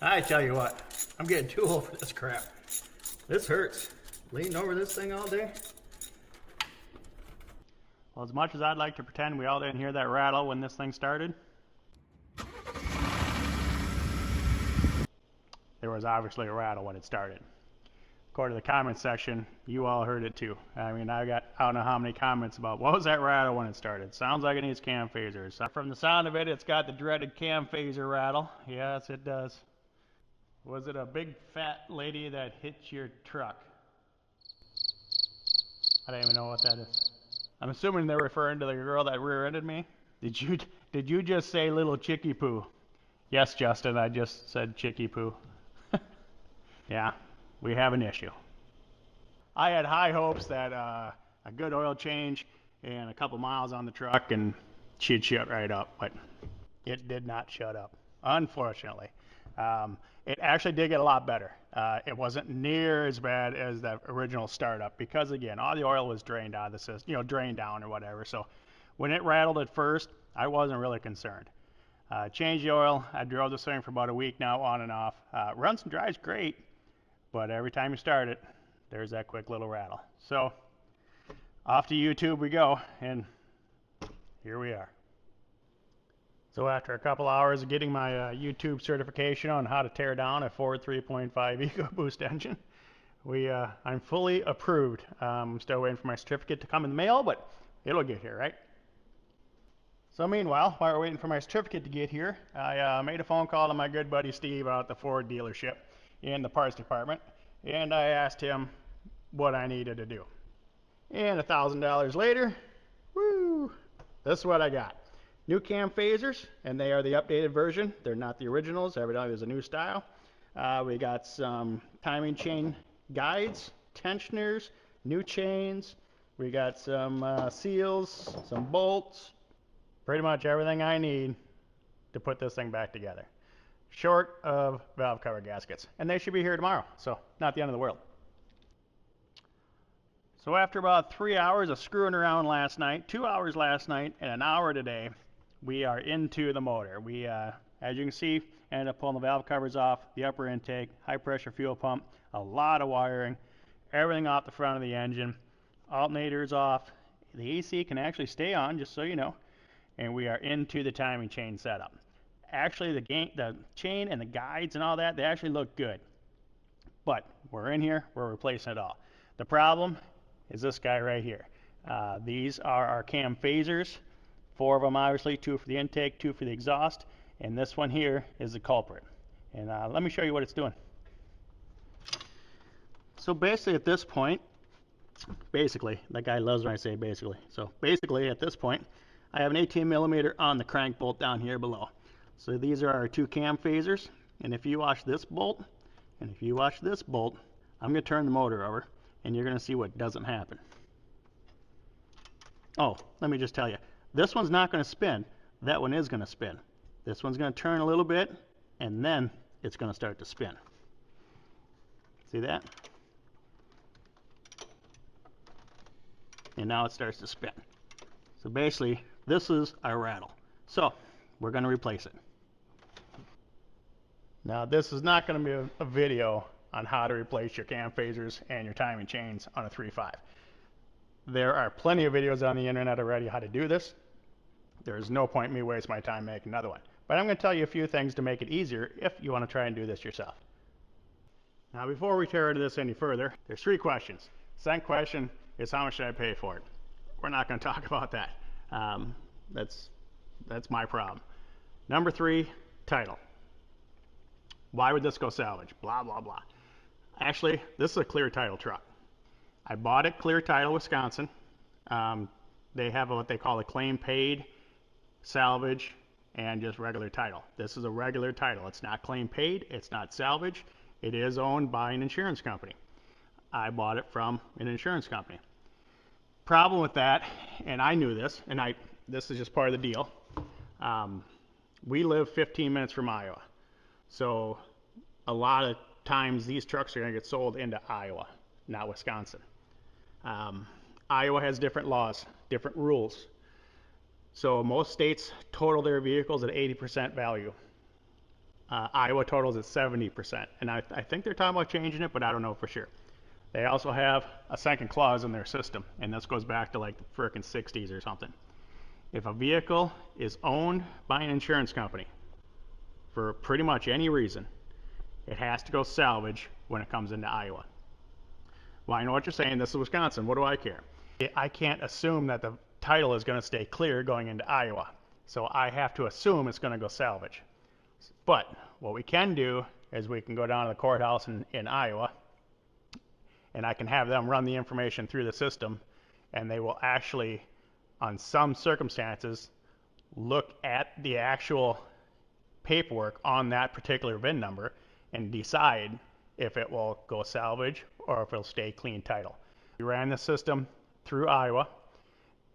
I tell you what, I'm getting too old for this crap. This hurts. Leaning over this thing all day. Well, as much as I'd like to pretend we all didn't hear that rattle when this thing started, there was obviously a rattle when it started. According to the comment section, you all heard it too. I mean, I don't know how many comments about what was that rattle when it started. Sounds like it needs cam phasers. From the sound of it, it's got the dreaded cam phaser rattle. Yes, it does. Was it a big fat lady that hit your truck? I don't even know what that is. I'm assuming they're referring to the girl that rear-ended me. Did you just say little chickie poo? Yes, Justin, I just said chickie poo. Yeah, we have an issue. I had high hopes that a good oil change and a couple miles on the truck and she'd shut right up, but it did not shut up, unfortunately. It actually did get a lot better. It wasn't near as bad as that original startup because, again, all the oil was drained out of the system, drained down or whatever. So when it rattled at first, I wasn't really concerned. Changed the oil. I drove this thing for about a week now, on and off. Runs and drives great, but every time you start it, there's that quick little rattle. So off to YouTube we go, and here we are. So after a couple hours of getting my YouTube certification on how to tear down a Ford 3.5 EcoBoost engine, I'm fully approved. I'm still waiting for my certificate to come in the mail, but it'll get here, right? So meanwhile, while we're waiting for my certificate to get here, I made a phone call to my good buddy Steve out at the Ford dealership in the parts department, and I asked him what I needed to do. And $1,000 later, woo, this is what I got. New cam phasers, and they are the updated version. They're not the originals. Evidently there's a new style. We got some timing chain guides, tensioners, new chains. We got some seals, some bolts, pretty much everything I need to put this thing back together. Short of valve cover gaskets. And they should be here tomorrow, so not the end of the world. So after about 3 hours of screwing around last night, 2 hours last night, and an hour today, we are into the motor. We, as you can see, ended up pulling the valve covers off, the upper intake, high pressure fuel pump, a lot of wiring, everything off the front of the engine, alternators off. The AC can actually stay on, just so you know, and we are into the timing chain setup. Actually, the chain and the guides and all that, they actually look good. But we're in here, we're replacing it all. The problem is this guy right here. These are our cam phasers. 4 of them obviously, 2 for the intake, 2 for the exhaust, and this one here is the culprit. And let me show you what it's doing. So basically at this point, that guy loves when I say basically. So basically at this point, I have an 18 millimeter on the crank bolt down here below. So these are our 2 cam phasers, and if you watch this bolt, and if you watch this bolt, I'm going to turn the motor over, and you're going to see what doesn't happen. Oh, let me just tell you, this one's not going to spin. That one is going to spin. This one's going to turn a little bit, and then it's going to start to spin. See that? And now it starts to spin. So basically, this is our rattle. So we're going to replace it. Now this is not going to be a video on how to replace your cam phasers and your timing chains on a 3.5. There are plenty of videos on the internet already how to do this. There is no point in me wasting my time making another one. But I'm going to tell you a few things to make it easier if you want to try and do this yourself. Now before we tear into this any further, there's 3 questions. Second question is, how much should I pay for it? We're not going to talk about that. That's my problem. Number 3, title. Why would this go salvage? Blah, blah, blah. Actually, this is a clear title truck. I bought it clear title, Wisconsin. They have what they call a claim paid, salvage, and just regular title. This is a regular title. It's not claim paid. It's not salvage. It is owned by an insurance company. I bought it from an insurance company. Problem with that, and I knew this, and this is just part of the deal. We live 15 minutes from Iowa. So a lot of times these trucks are going to get sold into Iowa, not Wisconsin. Iowa has different laws, different rules. So most states total their vehicles at 80% value. Iowa totals at 70%. And I think they're talking about changing it, but I don't know for sure. They also have a second clause in their system, and this goes back to like the frickin' 60s or something. If a vehicle is owned by an insurance company for pretty much any reason, it has to go salvage when it comes into Iowa. Well, I know what you're saying. This is Wisconsin. What do I care? I can't assume that the title is going to stay clear going into Iowa. So I have to assume it's going to go salvage. But what we can do is we can go down to the courthouse in Iowa, and I can have them run the information through the system, and they will actually, on some circumstances, look at the actual paperwork on that particular VIN number and decide if it will go salvage or if it'll stay clean title. We ran the system through Iowa,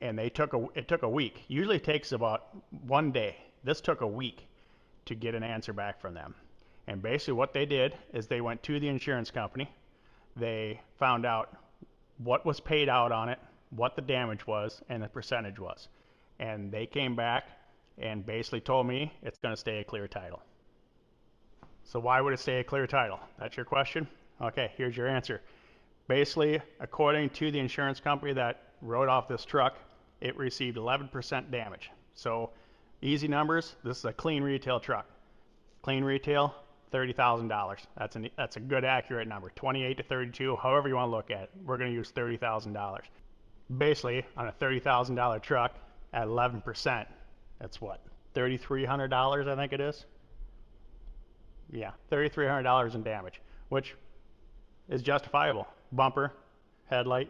and it took a week. Usually it takes about 1 day. This took a week to get an answer back from them. And basically what they did is they went to the insurance company. They found out what was paid out on it, what the damage was, and the percentage was. And they came back and basically told me it's going to stay a clear title. So why would it stay a clear title? That's your question? Okay, here's your answer. Basically, according to the insurance company that wrote off this truck, it received 11% damage. So easy numbers, this is a clean retail truck. Clean retail, $30,000. That's a good accurate number. 28 to 32, however you want to look at it. We're going to use $30,000. Basically, on a $30,000 truck at 11%, that's what? $3,300, I think it is. Yeah, $3,300 in damage, which is justifiable. Bumper, headlight,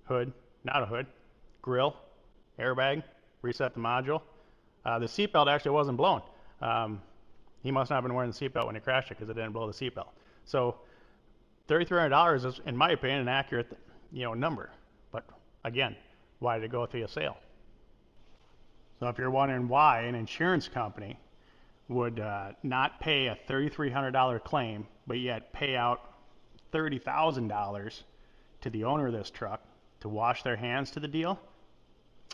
hood, not a hood, grill, airbag, reset the module. The seatbelt actually wasn't blown. He must not have been wearing the seatbelt when he crashed it because it didn't blow the seatbelt. So $3,300 is, in my opinion, an accurate, number. But again, why did it go through a sale? So if you're wondering why an insurance company would not pay a $3,300 claim, but yet pay out $30,000 to the owner of this truck to wash their hands to the deal,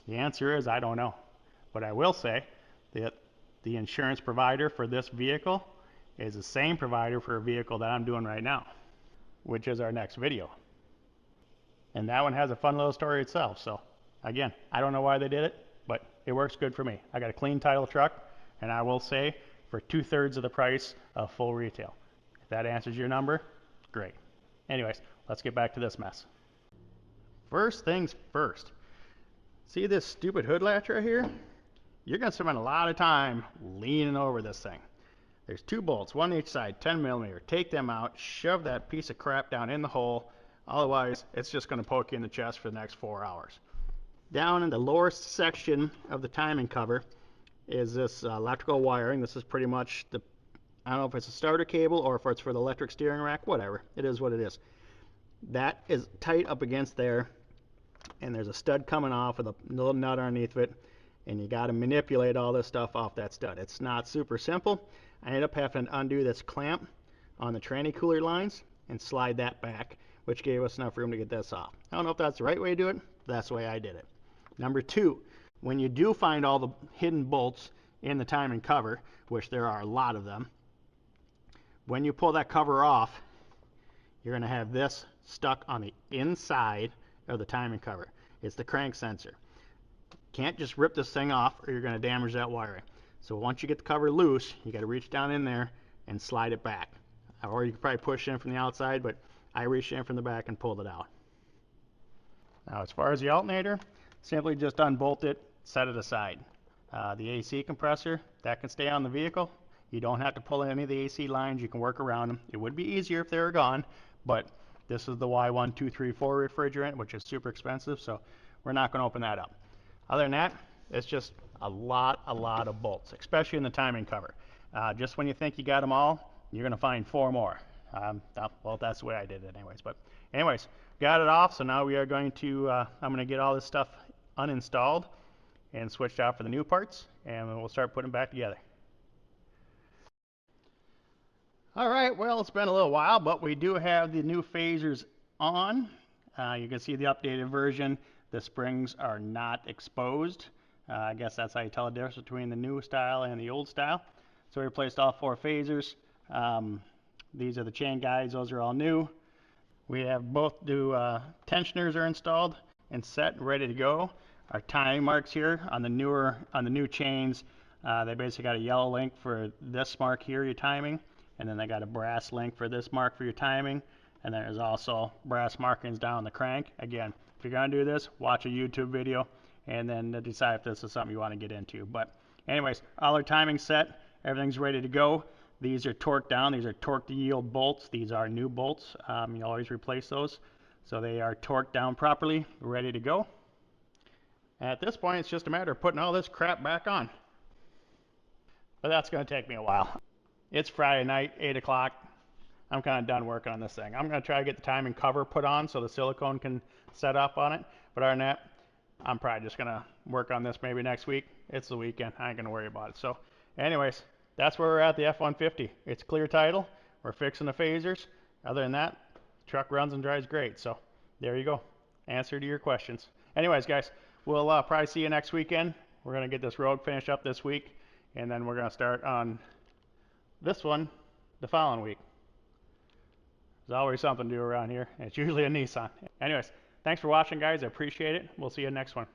the answer is I don't know. But I will say that the insurance provider for this vehicle is the same provider for a vehicle that I'm doing right now, which is our next video. And that one has a fun little story itself. So again, I don't know why they did it, but it works good for me. I got a clean title truck, and I will say for 2/3 of the price of full retail. If that answers your number, great. Anyways, let's get back to this mess. First things first. See this stupid hood latch right here? You're going to spend a lot of time leaning over this thing. There's 2 bolts, one each side, 10mm. Take them out, shove that piece of crap down in the hole. Otherwise, it's just going to poke you in the chest for the next 4 hours. Down in the lower section of the timing cover is this electrical wiring. This is pretty much I don't know if it's a starter cable or if it's for the electric steering rack, whatever. It is what it is. That is tight up against there, and there's a stud coming off with a little nut underneath it, and you got to manipulate all this stuff off that stud. It's not super simple. I ended up having to undo this clamp on the tranny cooler lines and slide that back, which gave us enough room to get this off. I don't know if that's the right way to do it, but that's the way I did it. Number 2, when you do find all the hidden bolts in the timing cover, which there are a lot of them, when you pull that cover off, you're going to have this stuck on the inside of the timing cover. It's the crank sensor. Can't just rip this thing off or you're going to damage that wiring. So once you get the cover loose, you got to reach down in there and slide it back. Or you can probably push in from the outside, but I reached in from the back and pulled it out. Now as far as the alternator, simply just unbolt it, set it aside. The AC compressor, that can stay on the vehicle. You don't have to pull any of the AC lines. You can work around them. It would be easier if they were gone, but this is the Y1234 refrigerant, which is super expensive, so we're not going to open that up. Other than that, it's just a lot of bolts, especially in the timing cover. Just when you think you got them all, you're going to find 4 more. Well, that's the way I did it anyways. But anyways, got it off, so now we are going to, I'm going to get all this stuff uninstalled and switched out for the new parts, and we'll start putting them back together. Alright, well, it's been a little while, but we do have the new phasers on. You can see the updated version. The springs are not exposed. I guess that's how you tell the difference between the new style and the old style. So we replaced all 4 phasers. These are the chain guides, those are all new. We have both new tensioners are installed and set and ready to go. Our timing marks here on the new chains, they basically got a yellow link for this mark here, your timing, and then they got a brass link for this mark for your timing, and then there's also brass markings down the crank. Again, if you're gonna do this, watch a YouTube video and then decide if this is something you want to get into. But anyways, all our timing set, everything's ready to go. These are torqued down. These are torque to yield bolts. These are new bolts. You always replace those. So they are torqued down properly, ready to go. At this point, it's just a matter of putting all this crap back on. But that's going to take me a while. It's Friday night, 8 o'clock. I'm kind of done working on this thing. I'm going to try to get the timing cover put on so the silicone can set up on it. But other than that, I'm probably just going to work on this maybe next week. It's the weekend. I ain't going to worry about it. So anyways, that's where we're at the F-150. It's clear title. We're fixing the phasers. Other than that, the truck runs and drives great. So there you go. Answer to your questions. Anyways, guys, we'll probably see you next weekend. We're going to get this road finished up this week, and then we're going to start on this one the following week. There's always something to do around here, and it's usually a Nissan. Anyways, thanks for watching, guys. I appreciate it. We'll see you next one.